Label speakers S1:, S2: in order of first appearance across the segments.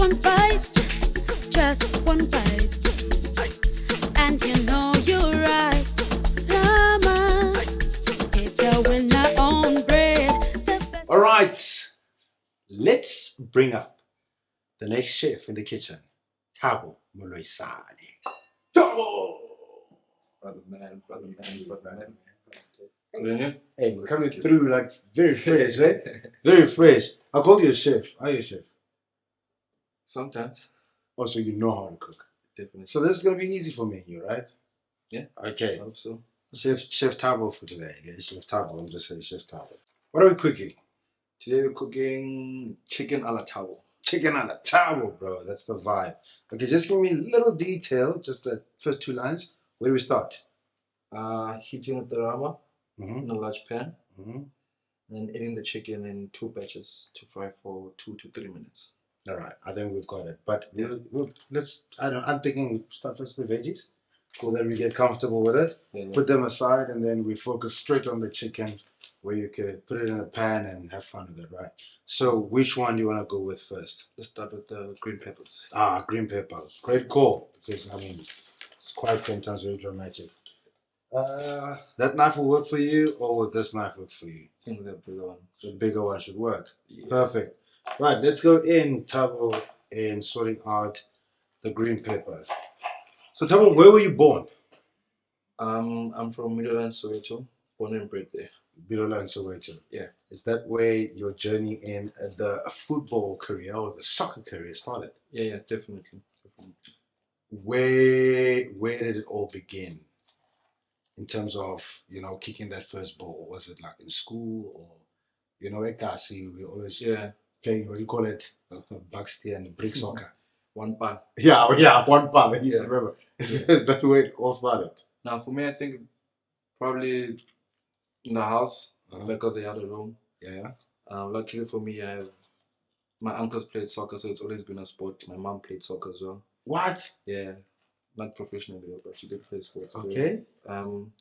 S1: one bite, just one bite, and you know you're right. Rama, it's a winner on bread.
S2: All right, let's bring up the next chef in the kitchen, Thabo Moloisane. Thabo!
S3: Brother man.
S2: Hey, we're coming through like very fresh, right? Very fresh. I call you a chef. Are you a chef?
S3: Sometimes,
S2: Also, you know how to cook.
S3: definitely.
S2: So this is gonna be easy for me and you, right?
S3: Yeah.
S2: Okay.
S3: I hope so.
S2: Chef Thabo for today. Yeah, Chef Thabo. I'm just saying Chef Thabo. What are we cooking?
S3: Today we're cooking chicken a la Thabo.
S2: Chicken on the Thabo, bro. That's the vibe. Okay, just give me a little detail, just the first two lines. Where do we start?
S3: Heating up the rama
S2: Mm-hmm.
S3: in a large pan,
S2: Mm-hmm.
S3: and adding the chicken in 2 batches to fry for 2 to 3 minutes.
S2: All right, I think we've got it. But
S3: Yeah.
S2: I'm thinking we start first with the veggies so that we get comfortable with it.
S3: Yeah,
S2: Put them aside, and then we focus straight on the chicken, where you could put it in a pan and have fun with it, right? So, which one do you want to go with first?
S3: Let's start with the green peppers.
S2: Green pepper. Great call, because I mean, it's quite sometimes very dramatic. That knife will work for you, or will this knife work for you?
S3: I think the bigger one.
S2: The bigger one should work.
S3: Yeah.
S2: Perfect. Right, let's go in, Thabo, in sorting out the green pepper. So, Thabo, where were you born?
S3: I'm from Middleland, Soweto, born and bred there.
S2: Bilola and Soweto.
S3: Yeah.
S2: Is that where your journey in the football career or the soccer career started?
S3: Yeah, definitely.
S2: Where did it all begin? In terms of, kicking that first ball? Was it like in school or, at Kasi, we always
S3: Yeah,
S2: playing, what do you call it? Bucksty and brick soccer.
S3: one pan.
S2: Yeah, one part.
S3: Yeah.
S2: Remember. Is that where it all started?
S3: Now, for me, I think probably in the house,
S2: Uh-huh.
S3: back of the other room.
S2: Yeah.
S3: Luckily for me, my uncles played soccer, so it's always been a sport. My mom played soccer as well.
S2: What?
S3: Yeah, not professionally, but she did play sports.
S2: Okay.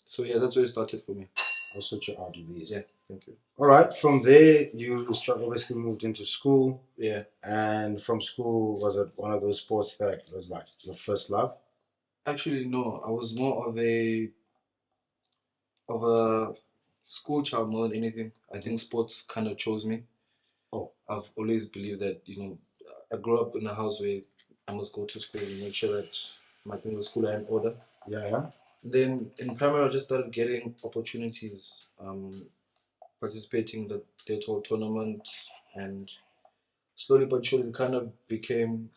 S3: So yeah, that's where it started for me.
S2: I'll sort you out with these.
S3: Yeah, thank you.
S2: All right. From there, you obviously moved into school.
S3: Yeah,
S2: And from school, was it one of those sports that was like your first love?
S3: actually no, I was more of a school child more than anything. I think sports kind of chose me.
S2: Oh.
S3: I've always believed that I grew up in a house where I must go to school and make sure that my things at school are in order.
S2: Yeah.
S3: Then in primary, I just started getting opportunities, participating in the Daytime tournament, and slowly but surely it kind of became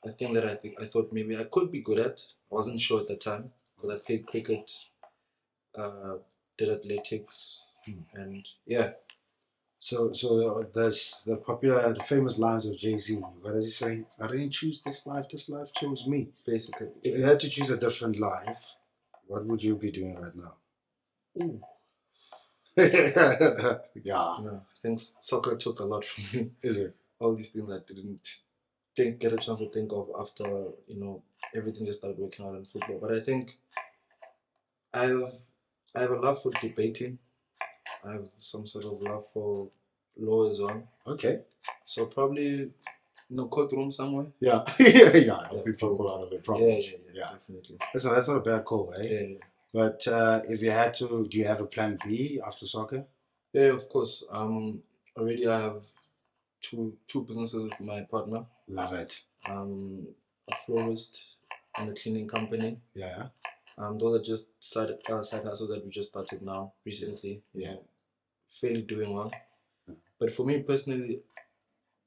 S3: a thing that I thought maybe I could be good at. I wasn't sure at the time because I played cricket, did athletics, and yeah.
S2: So there's the famous lines of Jay-Z. What does he say? I didn't choose this life chose me.
S3: Basically,
S2: If you had to choose a different life, what would you be doing right now?
S3: Ooh.
S2: Yeah.
S3: I think soccer took a lot from me.
S2: Is it?
S3: All these things I didn't get a chance to think of after everything just started working out in football. But I think I have a love for debating. I have some sort of love for law as well.
S2: Okay.
S3: So probably courtroom somewhere.
S2: Yeah. Helping people out of their problems.
S3: Yeah, definitely.
S2: That's not a bad call, eh?
S3: Yeah.
S2: But if you had to, do you have a plan B after soccer?
S3: Yeah, of course. Already I have two businesses with my partner.
S2: Love it.
S3: A florist and a cleaning company.
S2: Yeah.
S3: Those are just side hustles that we just started now recently.
S2: Yeah.
S3: Fairly doing well. But for me personally,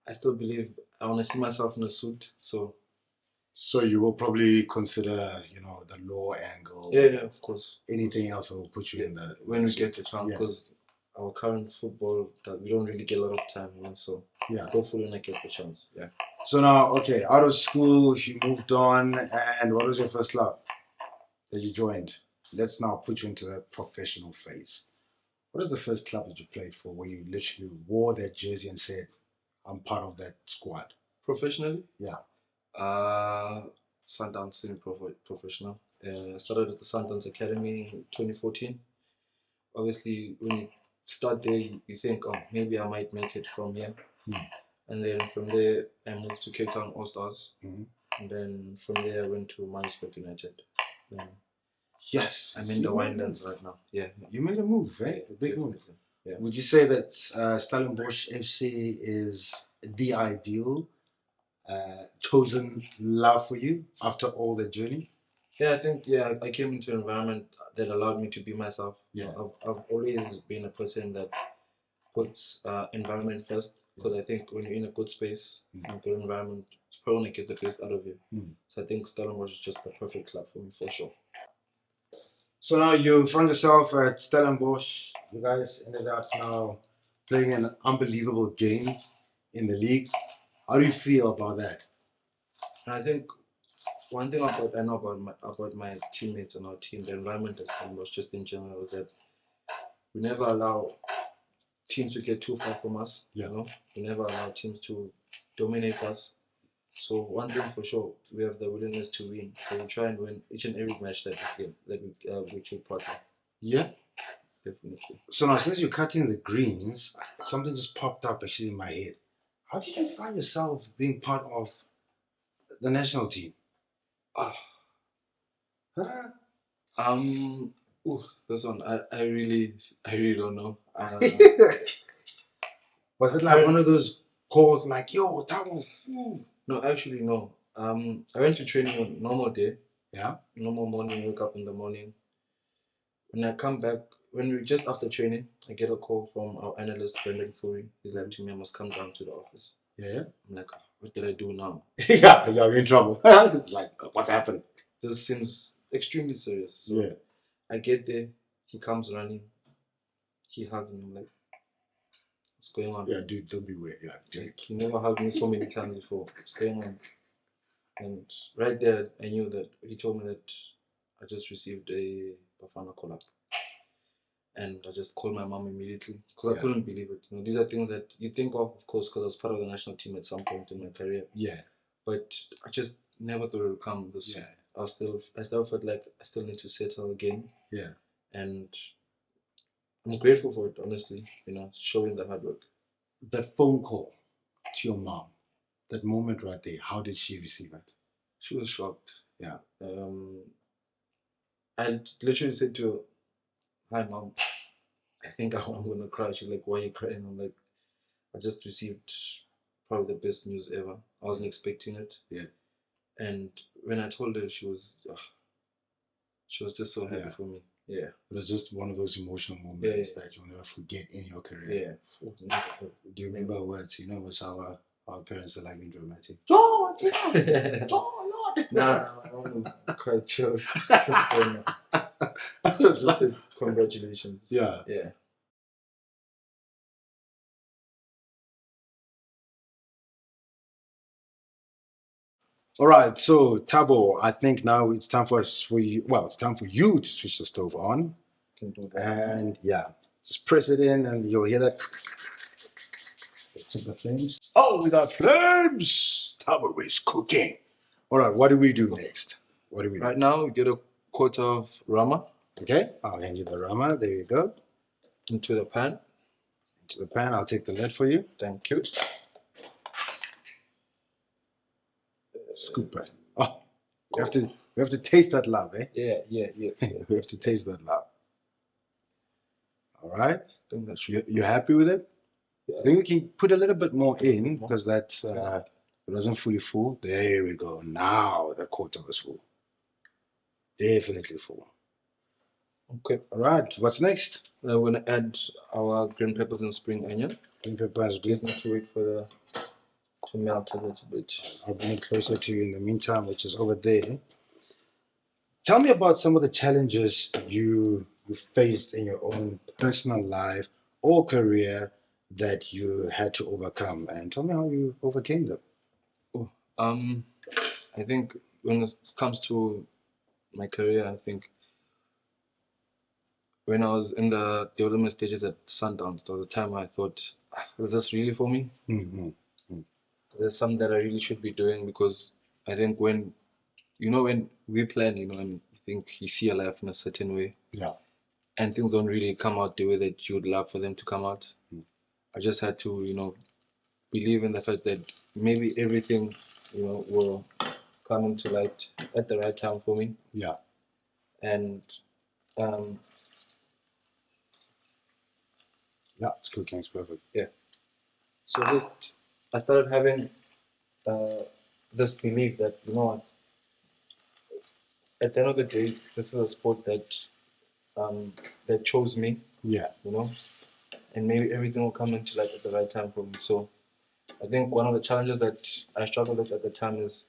S3: I still believe I want to see myself in a suit.
S2: So you will probably consider, the law angle.
S3: Yeah, of course.
S2: Anything else that will put you in that.
S3: When we get the chance, because our current football, that we don't really get a lot of time, so
S2: yeah.
S3: Hopefully when I get the chance, yeah.
S2: So now, okay, out of school, you moved on, and what was your first club that you joined? Let's now put you into the professional phase. What is the first club that you played for where you literally wore that jersey and said, I'm part of that squad?
S3: Professionally?
S2: Yeah.
S3: Sundowns semi-professional. I started at the Sundowns Academy in 2014. Obviously, when you start there, you think, oh, maybe I might make it from here. And then from there, I moved to Cape Town All Stars.
S2: Mhm.
S3: And then from there, I went to Manchester United. Then
S2: Yes.
S3: I'm in the Windlands right now. Yeah.
S2: You made a move, right?
S3: Yeah,
S2: A big move.
S3: definitely. Yeah.
S2: Would you say that Stellenbosch FC is the ideal chosen love for you after all the journey?
S3: Yeah, I think I came into an environment that allowed me to be myself.
S2: Yeah.
S3: I've always been a person that puts environment first, because I think when you're in a good space, in a good environment, it's probably gonna get the best out of you. So I think Stellenbosch is just the perfect club for me for sure.
S2: So now you found yourself at Stellenbosch. You guys ended up now playing an unbelievable game in the league. How do you feel about that?
S3: And I think one thing I know about my teammates and our team, the environment at Stellenbosch just in general, is that we never allow teams to get too far from us.
S2: Yeah.
S3: You know, we never allow teams to dominate us. So one thing for sure, we have the willingness to win. So we try and win each and every match that we take part in.
S2: Yeah.
S3: Definitely.
S2: So now, since you're cutting the greens, something just popped up actually in my head. How did you find yourself being part of the national team?
S3: Ah.
S2: Huh?
S3: This one I really don't know.
S2: Was it like one of those calls like, yo, Thabo, move?
S3: No, actually no. I went to training on normal day.
S2: Yeah.
S3: Normal morning, wake up in the morning. When I come back, when we just after training, I get a call from our analyst, Brendan Fourie. He's like to me, I must come down to the office.
S2: Yeah.
S3: I'm like, what did I do now?
S2: Yeah, you're in trouble. It's like, what's happening?
S3: This seems extremely serious. So
S2: Yeah.
S3: I get there, he comes running, he hugs me. I'm like, what's going on?
S2: Yeah, dude, don't be weird. Yeah, dude.
S3: He never hugged me so many times before. What's going on? And right there, I knew that he told me that I just received a Bafana call up. And I just called my mom immediately because I couldn't believe it. You know, these are things that you think of course, because I was part of the national team at some point in my career.
S2: Yeah.
S3: But I just never thought it would come this.
S2: Yeah.
S3: I still felt like I still need to settle again.
S2: Yeah.
S3: And I'm grateful for it, honestly. You know, showing the hard work.
S2: That phone call to your mom, that moment right there, how did she receive it?
S3: She was shocked.
S2: Yeah.
S3: I literally said to her, "Hi, Mom. I think I'm gonna cry." She's like, "Why are you crying?" I'm like, "I just received probably the best news ever. I wasn't expecting it."
S2: Yeah.
S3: And when I told her, she was just so happy for me. Yeah.
S2: It was just one of those emotional moments that you'll never forget in your career.
S3: Yeah.
S2: Do you remember her words? You know, it was our parents are like being dramatic. John, Lord.
S3: Nah, my mom was quite chill. Just said congratulations.
S2: Yeah.
S3: Yeah.
S2: All right, so Thabo, I think now it's time for you to switch the stove on.
S3: Can do that.
S2: And just press it in and you'll hear that. Check the flames. Oh, we got flames! Thabo is cooking. All right, what do we do next? What do we do?
S3: Right now, we get a quarter of Rama.
S2: Okay, I'll hand you the Rama. There you go.
S3: Into the pan.
S2: Into the pan. I'll take the lid for you.
S3: Thank you.
S2: Scoop it. Oh, we have to taste that love, eh?
S3: Yeah.
S2: We have to taste that love. All right.
S3: I think that's
S2: You happy with it?
S3: Yeah.
S2: I think we can put a little bit more in because that it wasn't fully full. There we go. Now the quarter was full. Definitely full.
S3: Okay.
S2: All right. What's next?
S3: Now we're gonna add our green peppers and spring onion.
S2: Green peppers.
S3: Just need to wait for to melt a little bit.
S2: I'll bring it closer to you in the meantime, which is over there. Tell me about some of the challenges you faced in your own personal life or career that you had to overcome, and tell me how you overcame them.
S3: I think when it comes to my career, I think when I was in the development stages at Sundowns, there was a time I thought, is this really for me?
S2: Mm-hmm.
S3: There's something that I really should be doing, because I think when we plan, and I think you see your life in a certain way, and things don't really come out the way that you would love for them to come out. I just had to, believe in the fact that maybe everything, will come into light at the right time for me.
S2: Yeah.
S3: And
S2: Yeah, it's cooking. It's perfect.
S3: yeah, so just I started having this belief that, what, at the end of the day, this is a sport that chose me,
S2: Yeah.
S3: and maybe everything will come into light at the right time for me. So I think one of the challenges that I struggled with at the time is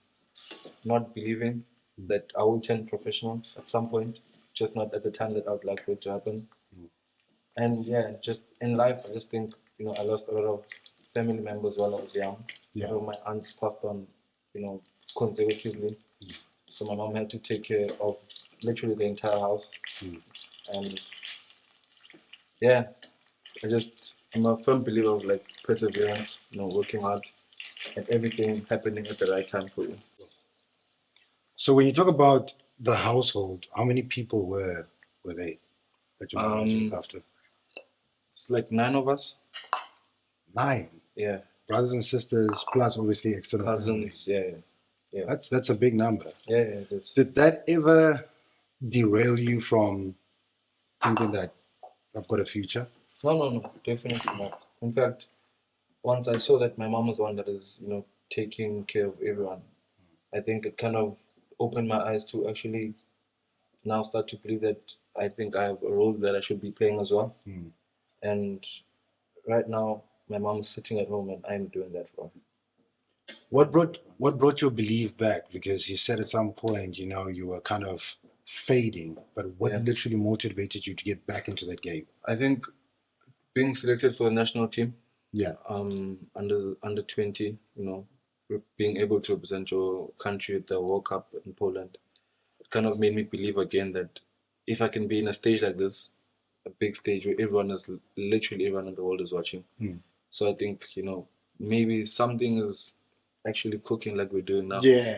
S3: not believing that I will turn professional at some point, just not at the time that I would like for it to happen. And yeah, just in life, I just think, I lost a lot of family members while I was young.
S2: Yeah.
S3: My aunts passed on, consecutively. So my mom had to take care of literally the entire house. And yeah, I'm a firm believer of like perseverance, working hard and everything happening at the right time for you.
S2: So when you talk about the household, how many people were they that your mom had to look after?
S3: It's like 9 of us.
S2: 9.
S3: Yeah.
S2: Brothers and sisters, plus obviously external
S3: cousins.
S2: family.
S3: Yeah.
S2: That's a big number.
S3: Yeah, it is.
S2: Did that ever derail you from thinking that I've got a future?
S3: No, definitely not. In fact, once I saw that my mom was the one that is, taking care of everyone, I think it kind of opened my eyes to actually now start to believe that I think I have a role that I should be playing as well. And right now, my mom is sitting at home and I'm doing that for her.
S2: What brought your belief back? Because you said at some point, you were kind of fading, but what literally motivated you to get back into that game?
S3: I think being selected for the national team.
S2: Yeah.
S3: Under 20, being able to represent your country at the World Cup in Poland, it kind of made me believe again that if I can be in a stage like this, a big stage where literally everyone in the world is watching. So I think, maybe something is actually cooking like we're doing now.
S2: Yeah.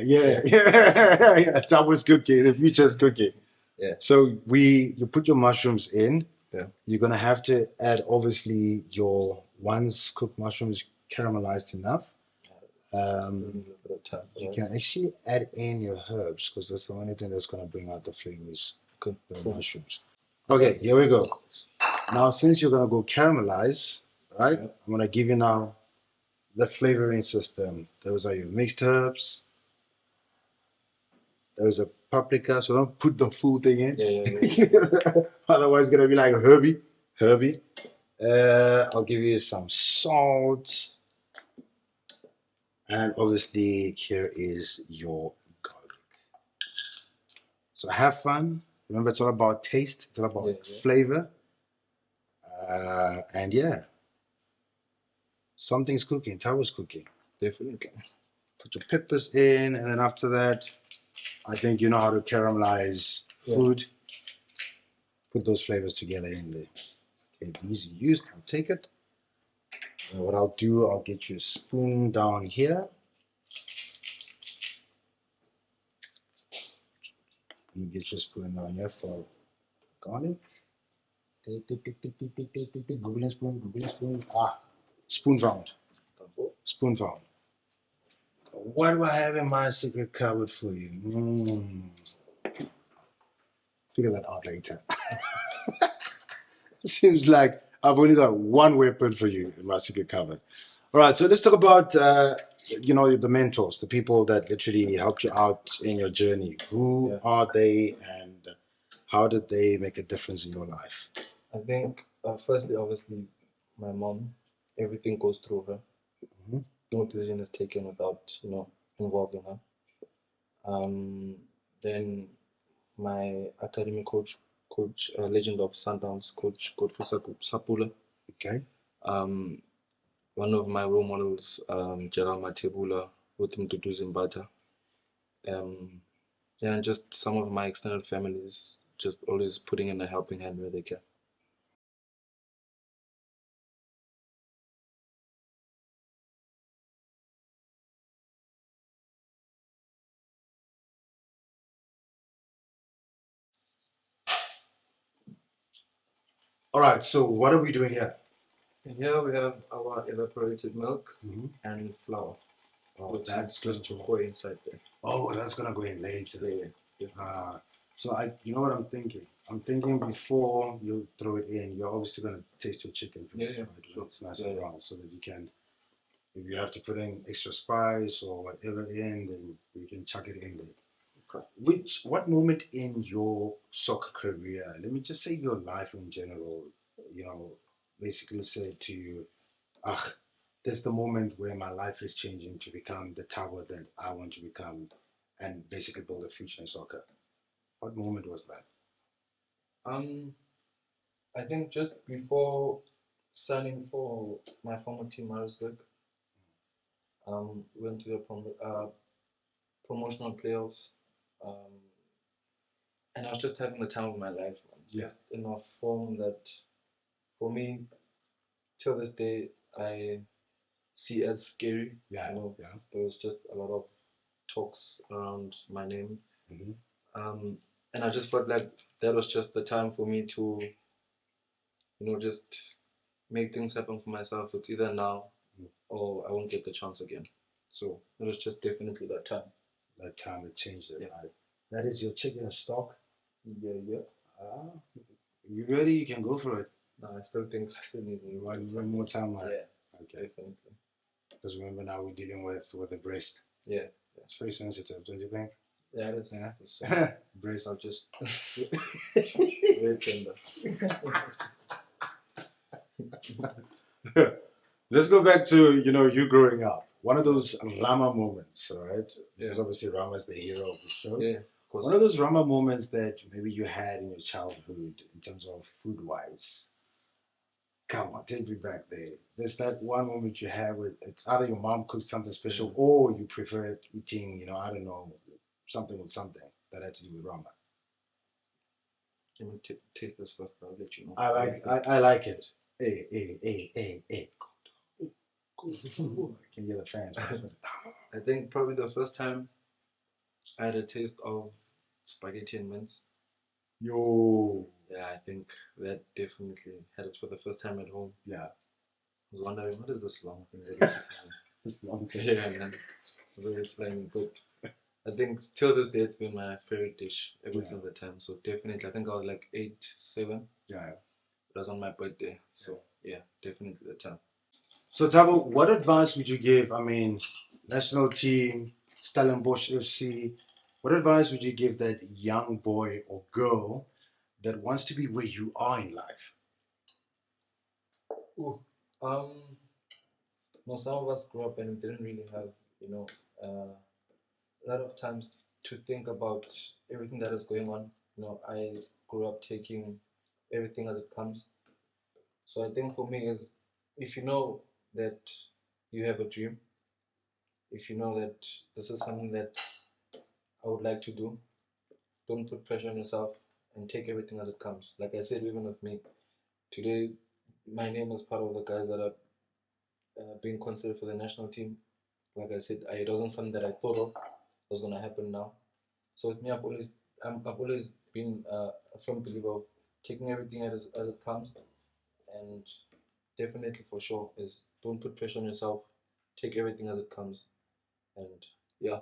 S2: That was cooking. The future's cooking.
S3: Yeah.
S2: So you put your mushrooms in.
S3: Yeah.
S2: You're gonna have to add obviously your once cooked mushrooms caramelized enough. You can actually add in your herbs because that's the only thing that's gonna bring out the flavors of the mushrooms. Okay, here we go. Now, since you're gonna go caramelize, right? Yeah. I'm gonna give you now the flavoring system. Those are your mixed herbs. There's a paprika, so don't put the full thing in.
S3: Yeah.
S2: Otherwise, it's gonna be like Herbie. I'll give you some salt. And obviously, here is your garlic. So have fun. Remember, it's all about taste. It's all about flavor. And yeah, something's cooking. Tabo's cooking.
S3: Definitely.
S2: Put your peppers in, and then after that, I think you know how to caramelize food. Put those flavors together in there. Okay, these you used. I'll take it. And what I'll do, I'll get you a spoon down here. Let me get your spoon down here for garlic. Googling spoon. Spoon found. What do I have in my secret cupboard for you? Figure that out later. It seems like I've only got one weapon for you in my secret cupboard. All right, so let's talk about the mentors, the people that literally helped you out in your journey. Who are they, and how did they make a difference in your life?
S3: I think firstly, obviously, my mom. Everything goes through her. Mm-hmm. No decision is taken without involving her. Then my academy coach, legend of Sundowns, Coach Godfrey Sapula.
S2: Okay.
S3: One of my role models, Rama with him to do Zimbata. And just some of my extended families, just always putting in a helping hand where they can.
S2: All right, so what are we doing here?
S3: And here we have our evaporated milk
S2: Mhm.
S3: and flour.
S2: Oh,
S3: Which
S2: that's
S3: is just
S2: good.
S3: go inside there.
S2: Oh, that's gonna go in later.
S3: Yeah.
S2: So you know what I'm thinking? I'm thinking before you throw it in, you're obviously gonna taste your chicken first,
S3: Yeah,
S2: right?
S3: sure.
S2: It's nice
S3: Yeah,
S2: and
S3: yeah.
S2: brown, so that you can, if you have to put in extra spice or whatever in, then you can chuck it in there.
S3: Okay.
S2: What moment in your soccer career, let me just say your life in general, you know, basically said to you, ah, that's the moment where my life is changing to become the Thabo that I want to become and basically build a future in soccer. What moment was that?
S3: I think just before signing for my former team, Marisburg, went to the promotional playoffs, um, and I was just having the time of my life.
S2: Yeah.
S3: Just in a form that, for me, till this day, I see as scary.
S2: Yeah,
S3: You know,
S2: yeah.
S3: there was just a lot of talks around my name,
S2: Mm-hmm.
S3: and I just felt like that was just the time for me to, just make things happen for myself. It's either now or I won't get the chance again. So it was just definitely that time.
S2: That time it changed it,
S3: Yeah.
S2: right? That is your chicken stock.
S3: Yeah.
S2: Ah, you ready? You can go for it.
S3: No, I still think I still need
S2: You want one more time, right?
S3: Yeah,
S2: Okay.
S3: definitely.
S2: Because remember now we're dealing with the breast.
S3: Yeah.
S2: It's very sensitive, don't you think?
S3: Yeah, it is.
S2: Yeah.
S3: So
S2: Breast.
S3: I'll just very tender.
S2: Let's go back to you growing up. One of those Rama moments, all right? Because obviously Rama is the hero of the show.
S3: Yeah, of course.
S2: One of those Rama moments that maybe you had in your childhood in terms of food wise. Come on, take me back there. There's that one moment you had with it's either your mom cooked something special or you prefer eating, I don't know, something with something that had to do with Rama.
S3: Let me taste this first. I'll let you know.
S2: I like it. Hey. Can you hear the fans?
S3: I think probably the first time I had a taste of spaghetti and mince.
S2: Yo.
S3: Yeah, I think that definitely had it for the first time at home.
S2: Yeah.
S3: I was wondering, what is this long thing?
S2: This long thing.
S3: Yeah, man. Very slimy, but I think till this day it's been my favorite dish ever since the time. So definitely, I think I was like 8, 7.
S2: Yeah.
S3: It was on my birthday. So yeah, definitely the time.
S2: So Thabo, what advice would you give? I mean, national team, Stellenbosch FC. What advice would you give that young boy or girl that wants to be where you are in life?
S3: Ooh. Some of us grew up and we didn't really have, a lot of times to think about everything that is going on. I grew up taking everything as it comes. So I think for me is, if you know that you have a dream, if you know that this is something that I would like to do, don't put pressure on yourself and take everything as it comes. Like I said, even with me, today my name is part of the guys that are being considered for the national team. Like I said, it wasn't something that I thought of was going to happen now. So with me, I've always been a firm believer of taking everything as it comes, and definitely for sure is don't put pressure on yourself. Take everything as it comes, and yeah.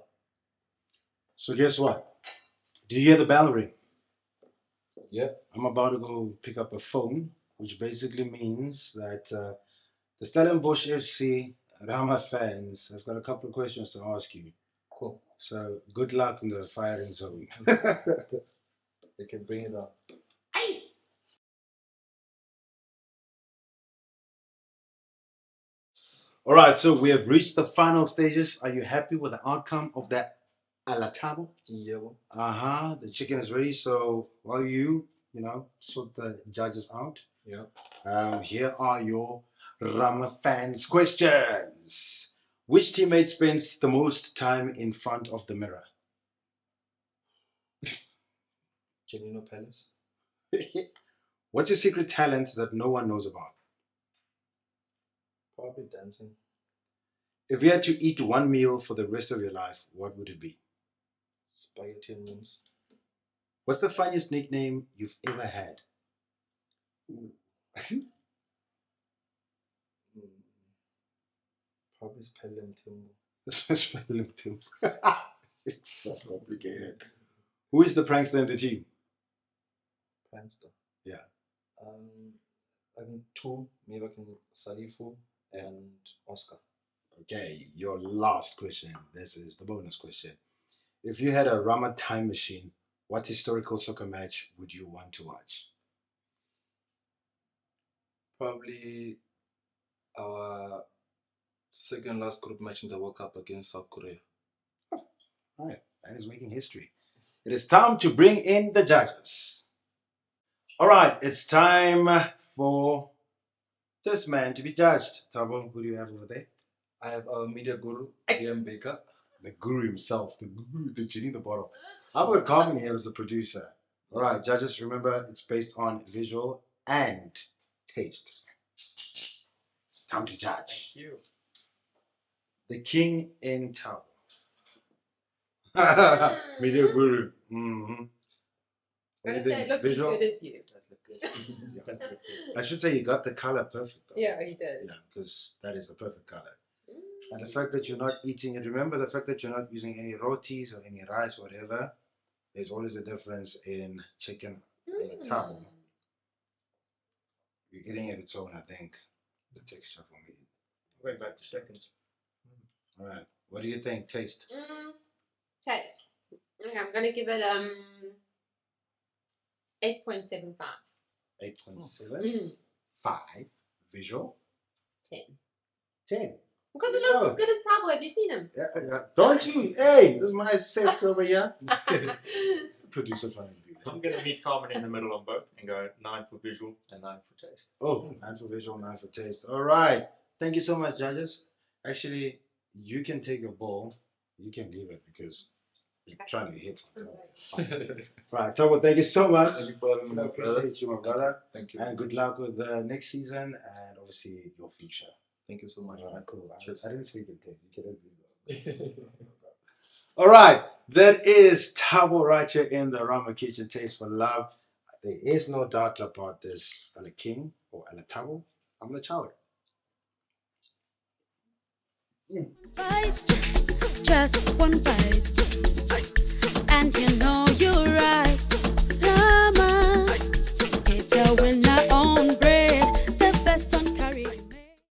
S2: So guess what? Do you hear the bell ring?
S3: Yeah.
S2: I'm about to go pick up a phone, which basically means that the Stellenbosch FC Rama fans have got a couple of questions to ask you.
S3: Cool.
S2: So good luck in the firing zone.
S3: They can bring it up.
S2: All right, so we have reached the final stages. Are you happy with the outcome of that alatabo?
S3: Yeah.
S2: The chicken is ready. So while you sort the judges out, here are your Rama fans questions. Which teammate spends the most time in front of the mirror?
S3: Janino Palace.
S2: What's your secret talent that no one knows about?
S3: Probably dancing.
S2: If you had to eat one meal for the rest of your life, what would it be?
S3: Spaghetti and mince.
S2: What's the funniest nickname you've ever had?
S3: Probably spell them Timbo.
S2: It's just complicated. Who is the prankster in the team?
S3: Prankster.
S2: Yeah.
S3: I think two, maybe I can Salifu and Oscar.
S2: Okay, your last question. This is the bonus question. If you had a Rama time machine, what historical soccer match would you want to watch?
S3: Probably our second last group match in the World Cup against South Korea.
S2: All right, that is making history. It is time to bring in the judges. All right, it's time for this man to be judged. Thabo, who do you have over there?
S3: I have our media guru, Liam Baker.
S2: The guru himself, the guru, the genie in the bottle. I've got Carmen here as the producer. All right, judges, remember it's based on visual and taste. It's time to judge.
S3: Thank you.
S2: The king in town. Media guru. Mm-hmm.
S4: I'm gonna say it looks as good as you.
S3: That's look good.
S2: Yeah.
S3: That's look good.
S2: I should say you got the color perfect though.
S4: Yeah, he did.
S2: Yeah, because that is the perfect color. And the fact that you're not eating it, remember the fact that you're not using any rotis or any rice or whatever, there's always a difference in chicken and the tabo. You're eating it its own, I think, the texture for me.
S3: Wait back to seconds.
S2: All right, what do you think? Taste?
S4: Taste. Okay, I'm gonna give it 8.75.
S2: 8.7. 5. Visual?
S4: 10.
S2: 10.
S4: Because it looks as good as Thabo. Have you seen him?
S2: Yeah. Don't you? Hey, this is my set over here. It's the producer trying to do that.
S5: I'm going to meet Carmen in the middle on both and go 9 for visual and 9 for taste.
S2: Oh, 9 for visual, 9 for taste. All right. Thank you so much, judges. Actually, you can take your bowl. You can leave it because you're trying to hit something. Right, Thabo, thank you so much.
S3: Thank you for having me,
S2: I
S3: my brother.
S2: appreciate you, my brother.
S3: Thank you.
S2: And good luck with the next season and obviously your future.
S3: Thank you so much.
S2: All right, cool.
S3: Cheers.
S2: I didn't say you can taste. You can do that. All right, that is Thabo right here in the Rama Kitchen. Taste for love. There is no doubt about this. Ala King or Ala Thabo. I'm gonna chow it.
S1: Bite, just one bite.